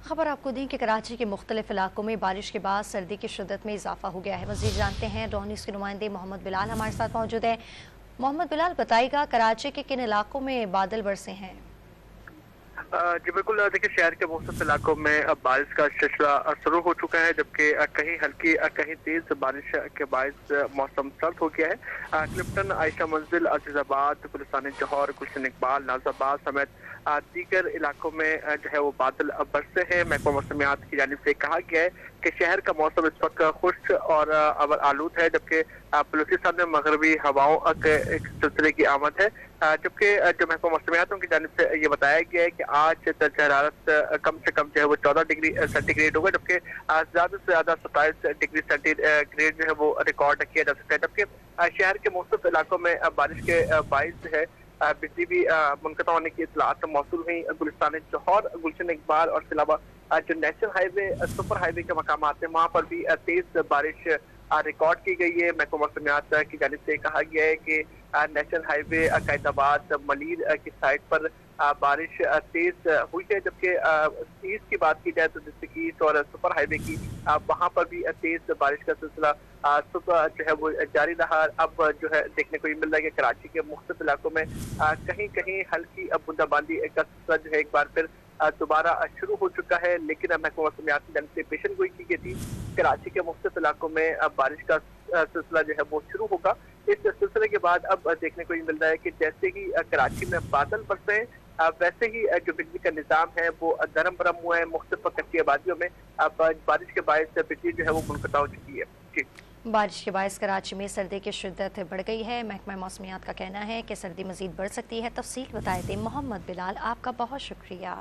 खबर आपको दें कि कराची के मुख्तलिफ इलाकों में बारिश के बाद सर्दी की शिद्दत में इजाफा हो गया है। मज़ीद जानते हैं, रॉ न्यूज़ के नुमाइंदे मोहम्मद बिलाल हमारे साथ मौजूद है। मोहम्मद बिलाल, बताइएगा कराची के किन इलाकों में बादल बरसे हैं? जी बिल्कुल, देखिए शहर के मुख्तलिफ इलाकों में अब बारिश का सिलसिला शुरू हो चुका है, जबकि कहीं हल्की कहीं तेज बारिश के बायस मौसम सर्द हो गया है। क्लिफ्टन, आयशा मंजिल, अजीजाबाद, गुलिस्तान जौहर, गुलशन इकबाल, नाजाबाद समेत दीगर इलाकों में जो है वो बादल बरसे हैं। महकमा मौसमियात की जानिब से कहा गया है कि शहर का मौसम इस वक्त खुश्क और अवर आलूद है, जबकि बलूचिस्तान में मगरबी हवाओं के एक सिलसिले की आमद है। जबकि जो महकमा मौसमियातों की जानिब से ये बताया गया है कि आज दर्जा हरारत कम से कम जो है वो 14 डिग्री सेंटीग्रेड होगा, जबकि ज्यादा से ज्यादा 27 डिग्री सेंटीग्रेड जो है वो रिकॉर्ड किया जा सकता है। जबकि शहर के मुख्तलिफ इलाकों में बारिश के बायस जो है बिजली भी मुनक़ता होने की इत्तलात मौसूल हुई। गुलिस्तान जौहर, गुलशन इकबाल और इसके अलावा जो नेशनल हाईवे, सुपर हाईवे के मकामात हैं, वहाँ पर भी तेज बारिश रिकॉर्ड की गई है। महकमा मौसमियात की जानिब से कहा गया है कि नेशनल हाईवे कैदाबाद मलीर की साइड पर बारिश तेज हुई है, जबकि ईस्ट की बात की जाए तो डिस्ट्रिक्ट ईस्ट और सुपर हाईवे की वहाँ पर भी तेज बारिश का सिलसिला सुबह जो है वो जारी रहा। अब जो है देखने को ये मिल रहा है कि कराची के मुख्तलिफ इलाकों में कहीं कहीं हल्की बूंदाबांदी का सिलसिला जो है एक बार फिर दोबारा शुरू हो चुका है। लेकिन महकमा मौसमियात की जानिब से पेशन गोई की गई थी कराची के मुख्तलिफ इलाकों में बारिश का सिलसिला जो है वो शुरू होगा। इस सिलसिले के बाद अब देखने को ये मिल रहा है कि जैसे ही कराची में बादल बरसे हैं, वैसे ही जो बिजली का निज़ाम है वो नरम बरम हुआ है। मुख्तलिफ कच्ची आबादियों में बारिश के बायस बिजली जो है वो मुनक़ता हो चुकी है। जी, बारिश के बायस कराची में सर्दी की शिद्दत बढ़ गई है। महकमा मौसमियात का कहना है कि सर्दी मज़ीद बढ़ सकती है। तफसील बताए थे मोहम्मद बिलाल, आपका बहुत शुक्रिया।